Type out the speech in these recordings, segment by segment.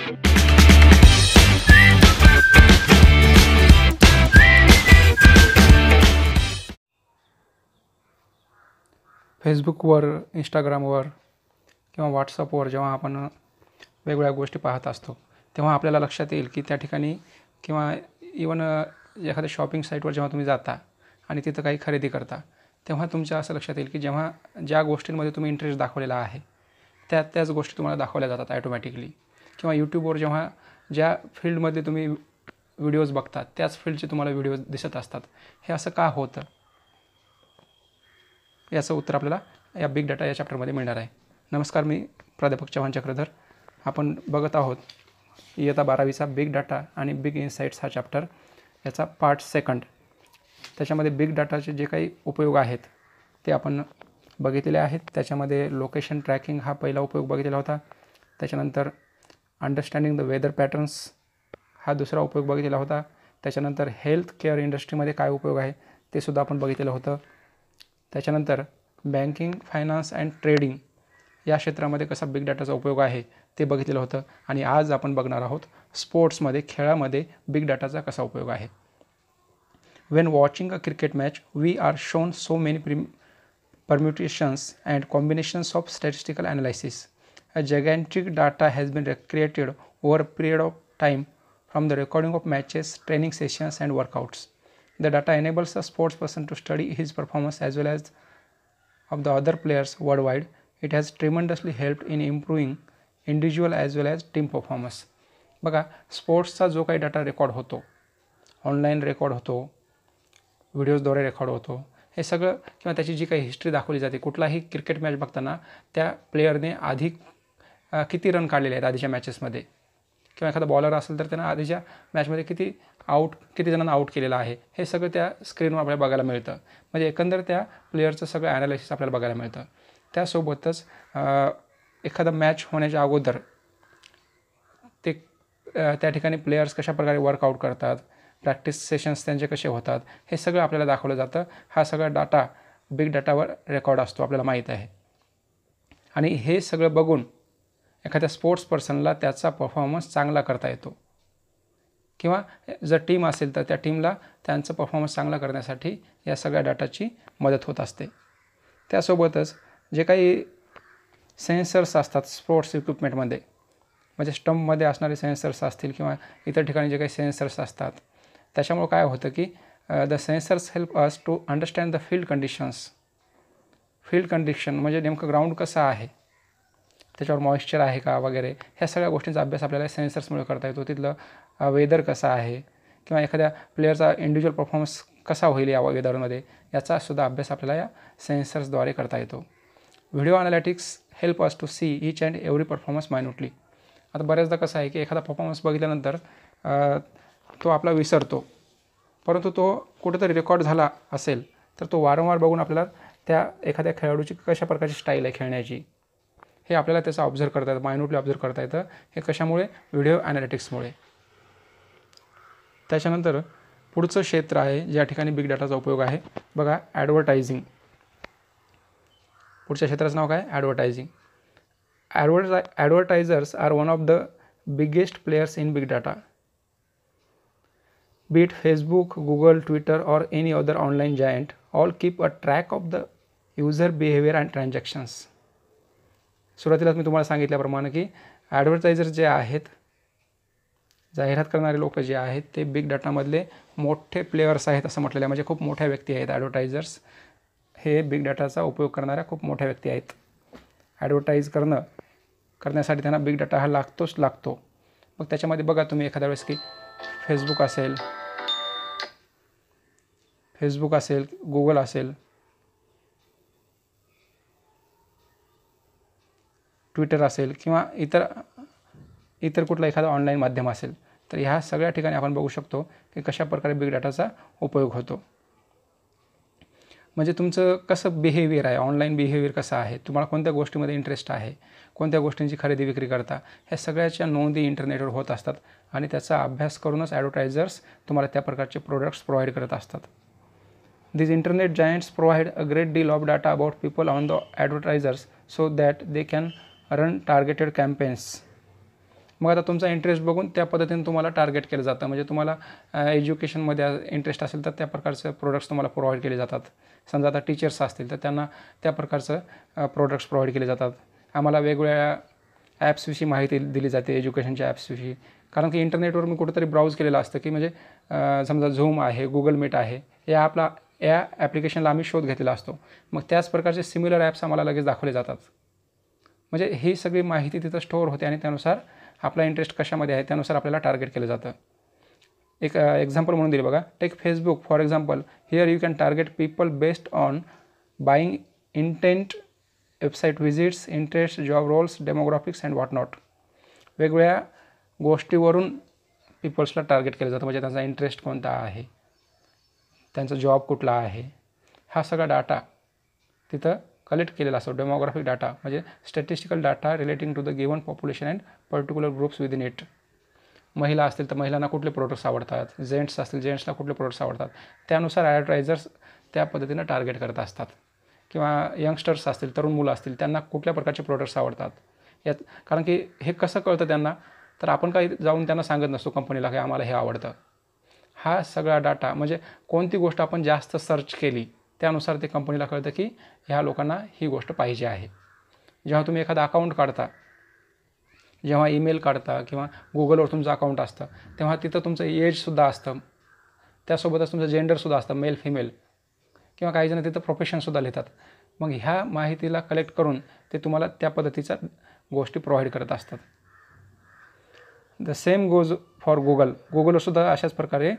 फेसबुकवर, इंस्टाग्रामवर किंवा व्हॉट्सअपवर जेव्हा आपण वेगवेगळ्या गोष्टी पाहत असतो तेव्हा आपल्याला लक्षात येईल की त्या ठिकाणी किंवा इवन एखाद्या शॉपिंग साईटवर जेव्हा तुम्ही जाता आणि तिथं काही खरेदी करता तेव्हा तुमच्या असं लक्षात येईल की जेव्हा ज्या गोष्टींमध्ये तुम्ही इंटरेस्ट दाखवलेला आहे त्याच गोष्टी तुम्हाला दाखवल्या जातात ॲटोमॅटिकली. किंवा यूट्यूबवर जेव्हा ज्या फील्डमध्ये तुम्ही व्हिडिओज बघतात त्याच फील्डचे तुम्हाला व्हिडिओज दिसत असतात. हे असं का होतं याचं उत्तर आपल्याला या बिग डाटा या चॅप्टरमध्ये मिळणार आहे. नमस्कार, मी प्राध्यापक चव्हाण चक्रधर. आपण बघत आहोत इयत्ता 12वीचा बिग डाटा आणि बिग इन्साईट्स हा चॅप्टर, याचा पार्ट 2. त्याच्यामध्ये बिग डाटाचे जे काही उपयोग आहेत ते आपण बघितलेले आहेत. त्याच्यामध्ये लोकेशन ट्रॅकिंग हा पहिला उपयोग बघितलेला होता. त्याच्यानंतर अंडरस्टँडिंग द वेदर पॅटर्न्स हा दुसरा उपयोग बघितलेला होता. त्याच्यानंतर हेल्थ केअर इंडस्ट्रीमध्ये काय उपयोग आहे ते सुद्धा आपण बघितलेलं होतं. त्याच्यानंतर बँकिंग, फायनान्स अँड ट्रेडिंग या क्षेत्रामध्ये कसा बिग डाटाचा उपयोग आहे ते बघितलेलं होतं. आणि आज आपण बघणार आहोत स्पोर्ट्समध्ये, खेळामध्ये बिग डाटाचा कसा उपयोग आहे. When watching a cricket match, we are shown so many permutations and combinations of statistical analysis. A gigantic data has been created over a period of time from the recording of matches, training sessions and workouts. The data enables a sports person to study his performance as well as of the other players worldwide. It has tremendously helped in improving individual as well as team performance. बघा, स्पोर्ट्सचा जो काही data record होतो, online record होतो, व्हिडिओजद्वारे record होतो, हे सगळं किंवा त्याची जी काही हिस्ट्री दाखवली जाते. कुठलाही क्रिकेट मॅच बघताना त्या प्लेयरने आधी किती रन काढलेले आहेत आधीच्या मॅचेसमध्ये, किंवा एखादा बॉलर असेल तर त्यानं आधीच्या मॅचमध्ये किती जणांना आऊट केलेलं आहे, हे सगळं त्या स्क्रीनवर आपल्याला बघायला मिळतं. म्हणजे एकंदर त्या प्लेयरचं सगळं ॲनालिसिस आपल्याला बघायला मिळतं. त्यासोबतच एखादा मॅच होण्याच्या अगोदर ते त्या ठिकाणी प्लेयर्स कशाप्रकारे वर्कआउट करतात, प्रॅक्टिस सेशन्स त्यांचे कसे होतात, हे सगळं आपल्याला दाखवलं जातं. हा सगळा डाटा बिग डाटावर रेकॉर्ड असतो, आपल्याला माहीत आहे. आणि हे सगळं बघून एखाद्या स्पोर्ट्स पर्सनला त्याचा परफॉर्मन्स चांगला करता येतो, किंवा जर टीम असेल तर त्या टीमला त्यांचा परफॉर्मन्स चांगला करण्यासाठी या सगळ्या डाटाची मदत होत असते. त्यासोबतच जे काही सेन्सर्स असतात स्पोर्ट्स इक्विपमेंटमध्ये, म्हणजे स्टंपमध्ये असणारे सेन्सर्स असतील किंवा इतर ठिकाणी जे काही सेन्सर्स असतात, त्याच्यामुळे काय होतं की the sensors help us to understand the field conditions. Field condition म्हणजे नेमकं ग्राउंड कसं आहे, त्याच्यावर मॉइश्चर आहे का वगैरे, ह्या सगळ्या गोष्टींचा अभ्यास आपल्याला सेन्सर्समुळे करता येतो. तिथलं वेदर कसं आहे किंवा एखाद्या प्लेयरचा इंडिव्हिज्युअल परफॉर्मन्स कसा होईल या वेदरमध्ये, याचासुद्धा अभ्यास आपल्याला या सेन्सर्सद्वारे करता येतो. Video analytics help us to see each and every performance minutely. आता बऱ्याचदा कसं आहे की एखादा परफॉर्मन्स बघितल्यानंतर तो आपला विसरतो, परंतु तो कुठेतरी रेकॉर्ड झाला असेल तर तो वारंवार बघून आपल्याला त्या एखाद्या खेळाडूची कशा प्रकारची स्टाईल आहे खेळण्याची, हे आपल्याला त्याचं ऑब्झर्व करता येतं, मायन्युटली ऑब्झर्व करता येतं. हे कशामुळे? व्हिडिओ ॲनालिटिक्समुळे. त्याच्यानंतर पुढचं क्षेत्र आहे ज्या ठिकाणी बिग डाटाचा उपयोग आहे, बघा, ॲडव्हर्टायझिंग. पुढच्या क्षेत्राचं नाव काय? Advertising. Advertisers are one of the biggest players in big data. Be it Facebook, Google, Twitter or any other online giant, all keep a track of the user behavior and transactions. सुरुवातीलाच मी तुम्हाला सांगितल्याप्रमाणे की advertiser जे आहेत, जाहिरात करणारे लोक जे आहेत, ते बिग डाटामधले मोठे प्लेयर्स आहेत असं म्हटलेलं आहे. म्हणजे खूप मोठ्या व्यक्ती आहेत. ॲडव्हर्टायझर्स हे बिग डाटाचा उपयोग करणाऱ्या खूप मोठ्या व्यक्ती आहेत. ॲडव्हर्टाईज करण्यासाठी त्यांना बिग डाटा हा लागतो. मग त्याच्यामध्ये बघा तुम्ही एखाद्या वेळेस की फेसबुक असेल, गुगल असेल, ट्विटर असेल किंवा इतर कुठला एखादा ऑनलाईन माध्यम असेल, तर ह्या सगळ्या ठिकाणी आपण बघू शकतो की कशा प्रकारे बिग डाटाचा उपयोग होतो. म्हणजे तुमचं कसं बिहेवियर आहे, ऑनलाईन बिहेवियर कसं आहे, तुम्हाला कोणत्या गोष्टीमध्ये इंटरेस्ट आहे, कोणत्या गोष्टींची खरेदी विक्री करता, ह्या सगळ्याच्या नोंदी इंटरनेटवर होत असतात. आणि त्याचा अभ्यास करूनच ॲडव्हर्टायझर्स तुम्हाला त्या प्रकारचे प्रोडक्ट्स प्रोव्हाइड करत असतात. These internet giants provide a great deal of data about people on the advertisers so that they can run targeted campaigns. मग आता तुमचा इंटरेस्ट बघून त्या पद्धतीने तुम्हाला टार्गेट केलं जातं. म्हणजे तुम्हाला एज्युकेशनमध्ये इंटरेस्ट असेल तर त्या प्रकारचे प्रोडक्ट्स तुम्हाला प्रोव्हाइड केले जातात. समजा आता टीचर्स असतील तर त्यांना त्या प्रकारचं प्रोडक्ट्स प्रोव्हाइड केले जातात. आम्हाला वेगवेगळ्या ॲप्सविषयी माहिती दिली जाते एज्युकेशनच्या ॲप्सविषयी. कारण की इंटरनेटवर मी कुठेतरी ब्राउज केलेलं असतं की म्हणजे समजा झूम आहे, गुगल मीट आहे, या ॲप्लिकेशनला आम्ही शोध घेतलेला असतो. मग त्याच प्रकारचे सिमिलर ॲप्स आम्हाला लगेच दाखवले जातात. म्हणजे ही सगळी माहिती तिथं स्टोअर होते आणि त्यानुसार आपला इंटरेस्ट कशामध्ये आहे त्यानुसार आपल्याला टार्गेट केलं जातं. एक एक्झाम्पल म्हणून दिली बघा. Take Facebook for example. Here you can target people based on buying intent, website visits, interest, job roles, demographics and what not. वेगवेगळ्या गोष्टीवरून पीपल्सला टार्गेट केलं जातं. म्हणजे त्यांचा इंटरेस्ट कोणता आहे, त्यांचा जॉब कुठला आहे, हा सगळा डाटा तिथं कलेक्ट केलेला असतो. डेमोग्राफिक डाटा म्हणजे statistical data relating to the given population and particular groups within it. महिला असतील तर महिलांना कुठले प्रोडक्ट्स आवडतात, जेंट्स असतील जेंट्सला कुठले प्रोडक्ट्स आवडतात, त्यानुसार ॲडव्हर्टायझर्स त्या पद्धतीनं टार्गेट करत असतात. किंवा यंगस्टर्स असतील, तरुण मुलं असतील, त्यांना कुठल्या प्रकारचे प्रोडक्ट्स आवडतात यात. कारण की हे कसं कळतं त्यांना, तर आपण काही जाऊन त्यांना सांगत नसतो कंपनीला की आम्हाला हे आवडतं. हा सगळा डाटा म्हणजे कोणती गोष्ट आपण जास्त सर्च केली त्यानुसार ते कंपनीला कळतं की ह्या लोकांना ही गोष्ट पाहिजे आहे. जेव्हा तुम्ही एखादा अकाउंट काढता, जेव्हा ईमेल काढता किंवा गुगलवर तुमचं अकाउंट असतं, तेव्हा तिथं तुमचं एजसुद्धा असतं, त्यासोबतच तुमचं जेंडरसुद्धा असतं, मेल फिमेल, किंवा काही जण तिथं प्रोफेशनसुद्धा लिहितात. मग ह्या माहितीला कलेक्ट करून ते तुम्हाला त्या पद्धतीच्या गोष्टी प्रोव्हाइड करत असतात. The same goes for Google. गुगलवरसुद्धा अशाच प्रकारे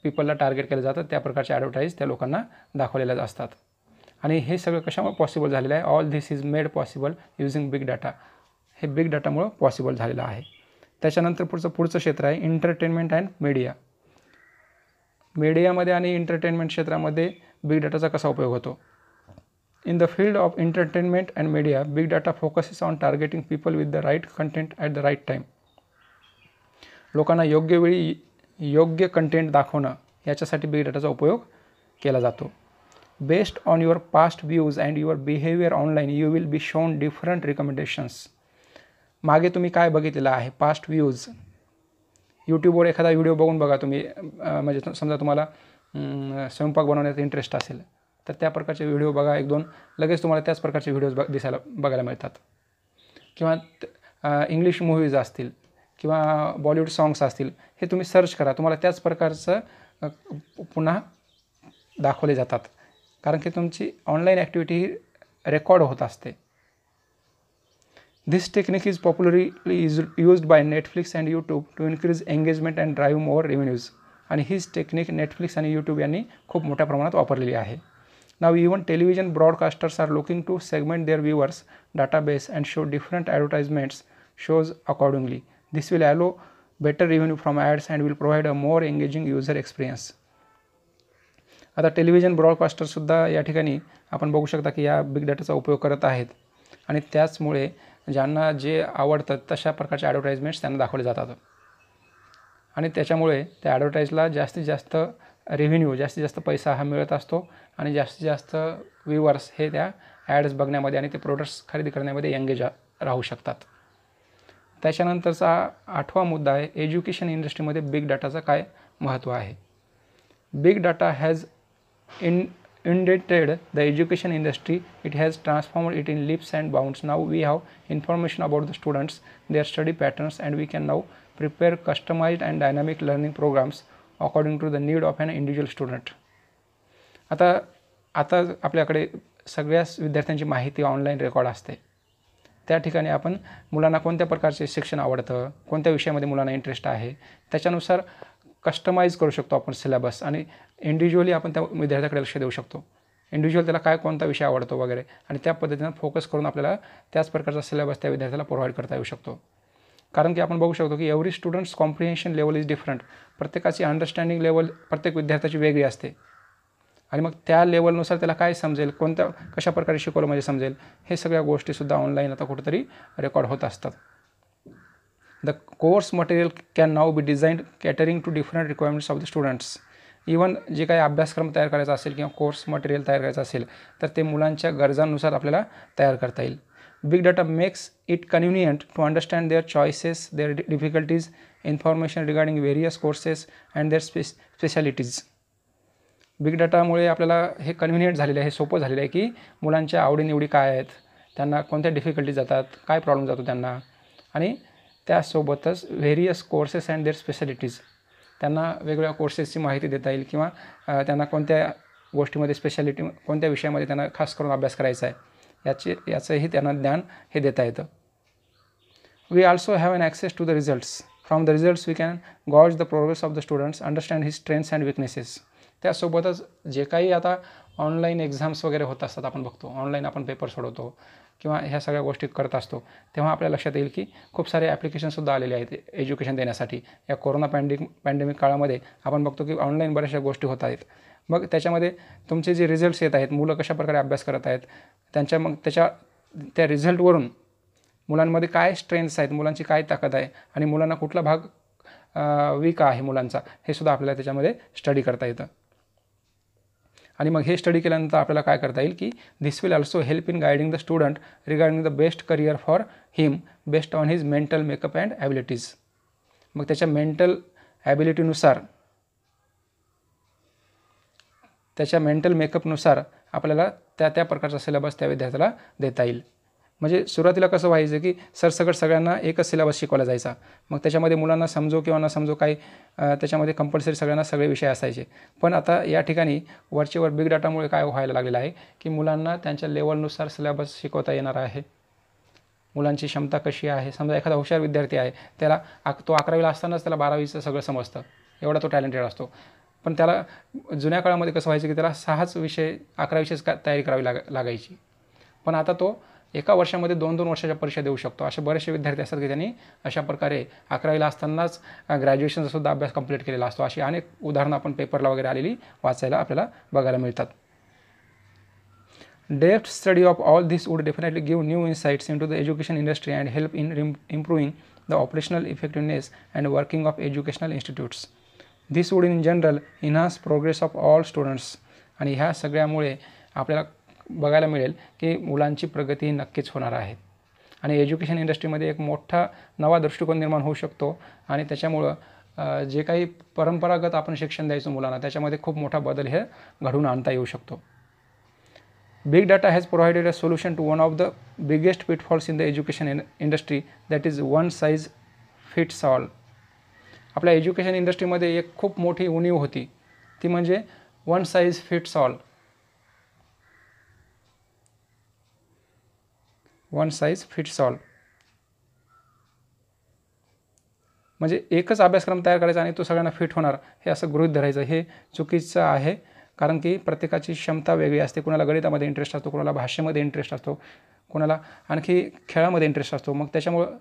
पीपलला टार्गेट केलं जातं. त्या प्रकारचे ॲडव्हर्टाईज त्या लोकांना दाखवलेल्या असतात. आणि हे सगळं कशामुळे पॉसिबल झालेलं आहे? All this is made possible using big data. हे बिग डाटामुळं पॉसिबल झालेलं आहे. त्याच्यानंतर पुढचं क्षेत्र आहे एंटरटेनमेंट अँड मीडिया. मीडियामध्ये आणि एंटरटेनमेंट क्षेत्रामध्ये बिग डाटाचा कसा उपयोग होतो? In the field of entertainment and media, big data focuses on targeting people with the right content at the right time. लोकांना योग्य वेळी योग्य कंटेंट दाखवणं याच्यासाठी बिग डाटाचा उपयोग केला जातो. Based on your past views and your behaviour online you will be shown different recommendations. मागे तुम्ही काय बघितलेलं आहे, पास्ट व्ह्यूज. यूट्यूबवर एखादा व्हिडिओ बघून बघा तुम्ही, म्हणजे समजा तुम्हाला स्वयंपाक बनवण्यात इंटरेस्ट असेल तर त्या प्रकारचे व्हिडिओ बघा, एक दोन, लगेच तुम्हाला त्याच प्रकारचे व्हिडिओज बघायला मिळतात. किंवा इंग्लिश मूव्हीज असतील किंवा बॉलिवूड सॉंग्स असतील, हे तुम्ही सर्च करा, तुम्हाला त्याच प्रकारचं पुन्हा दाखवले जातात. कारण की तुमची ऑनलाईन ॲक्टिव्हिटी ही रेकॉर्ड होत असते. This technique is popularly used by Netflix and YouTube to increase engagement and drive more revenues. आणि हीच टेक्निक नेटफ्लिक्स आणि यूट्यूब यांनी खूप मोठ्या प्रमाणात वापरलेली आहे. Now even television broadcasters are looking to segment their viewers database and show different advertisements shows accordingly. This will allow better revenue from ads and will provide a more engaging user experience. आता television ब्रॉडकास्टरसुद्धा या ठिकाणी आपण बघू शकता की या big डाटाचा उपयोग करत आहेत आणि त्याचमुळे ज्यांना जे आवडतं तशा प्रकारचे ॲडव्हर्टाइजमेंट्स त्यांना दाखवले जातात आणि त्याच्यामुळे त्या ॲडव्हर्टाईजला जास्तीत जास्त रेव्हेन्यू, जास्तीत जास्त पैसा हा मिळत असतो आणि जास्तीत जास्त व्ह्युअर्स हे त्या ॲड्स बघण्यामध्ये आणि ते प्रोडक्ट्स खरेदी करण्यामध्ये एंगेज राहू शकतात. त्याच्यानंतरचा 8वा मुद्दा आहे एज्युकेशन इंडस्ट्रीमध्ये बिग डाटाचं काय महत्त्व आहे. Big data has inundated the education industry. It has transformed it in leaps and bounds. Now we have information about the students, their study patterns, and we can now prepare customized and dynamic learning programs according to the need of an individual student. आता आपल्याकडे सगळ्याच विद्यार्थ्यांची माहिती online record असते. त्या ठिकाणी आपण मुलांना कोणत्या प्रकारचे शिक्षण आवडतं, कोणत्या विषयामध्ये मुलांना इंटरेस्ट आहे, त्याच्यानुसार कस्टमाइज करू शकतो आपण सिलेबस आणि इंडिव्हिज्युअली आपण त्या विद्यार्थ्याकडे लक्ष देऊ शकतो. इंडिव्हिज्युअल त्याला काय कोणता विषय आवडतो वगैरे आणि त्या पद्धतीनं फोकस करून आपल्याला त्याच प्रकारचा सिलेबस त्या विद्यार्थ्याला प्रोव्हाइड करता येऊ शकतो. कारण की आपण बघू शकतो की every students comprehension level is different. प्रत्येकाची अंडरस्टँडिंग लेवल प्रत्येक विद्यार्थ्याची वेगळी असते आणि मग त्या लेवलनुसार त्याला काय समजेल, कशा प्रकारे शिकवलं म्हणजे समजेल, हे सगळ्या गोष्टीसुद्धा ऑनलाईन आता कुठेतरी रेकॉर्ड होत असतात. The course material can now be designed catering to different requirements of the students. Even जे काही अभ्यासक्रम तयार करायचा असेल किंवा कोर्स मटेरियल तयार करायचं असेल तर ते मुलांच्या गरजांनुसार आपल्याला तयार करता येईल. Big data makes it convenient to understand their choices, their difficulties, information regarding various courses and their specialties. Big डाटामुळे आपल्याला हे कन्व्हिनियंट झालेलं आहे, हे सोपं झालेलं आहे की मुलांच्या आवडीनिवडी काय आहेत, त्यांना कोणत्या डिफिकल्टीज जातात, काय प्रॉब्लेम जातो त्यांना, आणि त्यासोबतच various courses and their specialities, त्यांना वेगवेगळ्या कोर्सेसची माहिती देता येईल किंवा त्यांना कोणत्या गोष्टीमध्ये स्पेशालिटी, कोणत्या विषयामध्ये त्यांना खास करून अभ्यास करायचा आहे याचंही त्यांना ज्ञान हे देता येतं. We also have an access to the results. From the results we can gauge the progress of the students, understand his strengths and weaknesses. त्यासोबतच जे काही आता ऑनलाईन एक्झाम्स वगैरे होत असतात, आपण बघतो ऑनलाईन आपण पेपर सोडवतो किंवा ह्या सगळ्या गोष्टी करत असतो, तेव्हा आपल्या लक्षात येईल की खूप सारे ॲप्लिकेशनसुद्धा आलेले आहेत एज्युकेशन देण्यासाठी. या कोरोना पॅन्डेमिक काळामध्ये आपण बघतो की ऑनलाईन बऱ्याचशा गोष्टी होत आहेत. मग त्याच्यामध्ये तुमचे जे रिझल्ट्स येत आहेत, मुलं कशाप्रकारे अभ्यास करत आहेत, त्या रिझल्टवरून मुलांमध्ये काय स्ट्रेंथ्स आहेत, मुलांची काय ताकद आहे आणि मुलांना कुठला भाग वीक आहे मुलांचा, हे सुद्धा आपल्याला त्याच्यामध्ये स्टडी करता येतं. आणि मग हे स्टडी केल्यानंतर आपल्याला काय करता येईल की this will also help in guiding the student regarding the best career for him based on his mental makeup and abilities. मग त्याच्या मेंटल ॲबिलिटीनुसार, त्याच्या मेंटल मेकअपनुसार आपल्याला त्या प्रकारचा सिलेबस त्या विद्यार्थ्याला देता येईल. म्हणजे सुरुवातीला कसं व्हायचं की सरसकट सगळ्यांना एकच सिलेबस शिकवला जायचा, मग त्याच्यामध्ये मुलांना समजो किंवा न समजो काही त्याच्यामध्ये कंपल्सरी सगळ्यांना सगळे विषय असायचे. पण आता या ठिकाणी वरचेवर बिग डाटामुळे काय व्हायला लागलेलं आहे की मुलांना त्यांच्या लेवलनुसार सिलेबस शिकवता येणार आहे. मुलांची क्षमता कशी आहे, समजा एखादा हुशार विद्यार्थी आहे, त्याला तो 11वीला असतानाच त्याला 12वीचं सगळं समजतं, एवढा तो टॅलेंटेड असतो. पण त्याला जुन्या काळामध्ये कसं व्हायचं की त्याला 6च विषय 11 विषयच तयारी करावी लागायची. पण आता तो एका वर्षामध्ये 2-2 वर्षाच्या परीक्षा देऊ शकतो. असे बरेचसे विद्यार्थी असतात की त्यांनी अशा प्रकारे 11वीला असतानाच ग्रॅज्युएशनचा सुद्धा अभ्यास कंप्लीट केलेला असतो. अशी अनेक उदाहरणं आपण पेपरला वगैरे आलेली वाचायला आपल्याला बघायला मिळतात. Depth study of all this would definitely give new insights into the education industry and help in improving the operational effectiveness and working of educational institutes. This would in general enhance progress of all students. आणि ह्या सगळ्यामुळे आपल्याला बघायला मिळेल की मुलांची प्रगती नक्कीच होणार आहे आणि एज्युकेशन इंडस्ट्रीमध्ये एक मोठा नवा दृष्टिकोन निर्माण होऊ शकतो. आणि त्याच्यामुळं जे काही परंपरागत आपण शिक्षण द्यायचो मुलांना, त्याच्यामध्ये खूप मोठा बदल हे घडवून आणता येऊ शकतो. Big data has provided a solution to one of the biggest pitfalls in the education industry, that is one size fits all. आपल्या एज्युकेशन इंडस्ट्रीमध्ये एक खूप मोठी उणीव होती, ती म्हणजे one size fits all. One size fits all म्हणजे एकच अभ्यासक्रम तयार करायचा आणि तो सगळ्यांना फिट होणार, हे असं गृहीत धरायचं हे चुकीचं आहे. कारण की प्रत्येकाची क्षमता वेगळी असते. कुणाला गणितामध्ये इंटरेस्ट असतो, कुणाला भाषेमध्ये इंटरेस्ट असतो, कुणाला आणखी खेळामध्ये इंटरेस्ट असतो. मग त्याच्यामुळं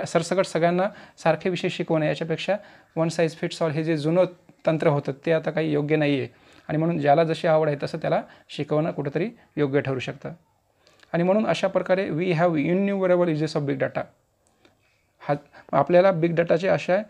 सरसकट सगळ्यांना सारखे विषय शिकवणे याच्यापेक्षा वन साईज फिट्स ऑल हे जे जुनं तंत्र होतं ते आता काही योग्य नाही आहे. आणि म्हणून ज्याला जशी आवड आहे तसं त्याला शिकवणं कुठंतरी योग्य ठरू शकतं. आणि म्हणून अशा प्रकारे we have innumerable uses of big data. आपल्याला बिग डाटाचे अशा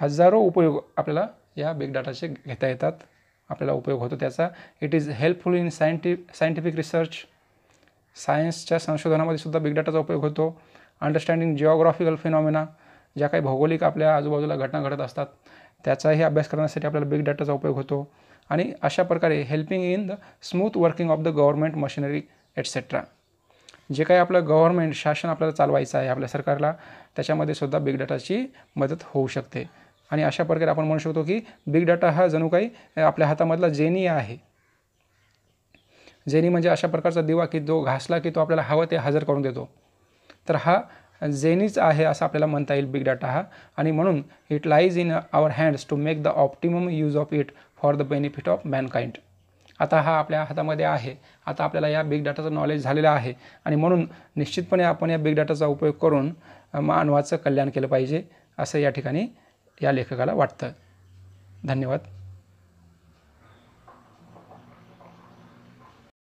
हजारो उपयोग आपल्याला या बिग डाटाचे घेता येतात, आपल्याला उपयोग होतो त्याचा. It is helpful in scientific research. सायन्सच्या संशोधनामध्ये सुद्धा बिग डाटाचा उपयोग होतो. अंडरस्टँडिंग जिओग्राफिकल फिनॉमिना, ज्या काही भौगोलिक आपल्या आजूबाजूला घटना घडत असतात त्याचाही अभ्यास करण्यासाठी आपल्याला बिग डाटाचा उपयोग होतो. आणि अशा प्रकारे helping in the smooth working of the government machinery etcetera. जे काही आपलं गव्हर्नमेंट शासन आपल्याला चालवायचं आहे आपल्या सरकारला, त्याच्यामध्ये सुद्धा बिग डाटाची मदत होऊ शकते. आणि अशा प्रकारे आपण म्हणू शकतो की बिग डाटा हा जणू काही आपल्या हातामधला जेनी आहे. जेनी म्हणजे अशा प्रकारचा दिवा की जो घासला की तो आपल्याला हवं ते हजर करून देतो. तर हा जेनीच आहे असं आपल्याला म्हणता येईल बिग डाटा हा. आणि म्हणून it lies in our hands to make the optimum use of it for the benefit of mankind. आता हा आपल्या हातामध्ये आहे. आता आपल्याला या बिग डाटाचं नॉलेज झालेलं आहे आणि म्हणून निश्चितपणे आपण या बिग डाटाचा उपयोग करून मानवाचं कल्याण केलं पाहिजे असं या ठिकाणी या लेखकाला वाटतं. धन्यवाद.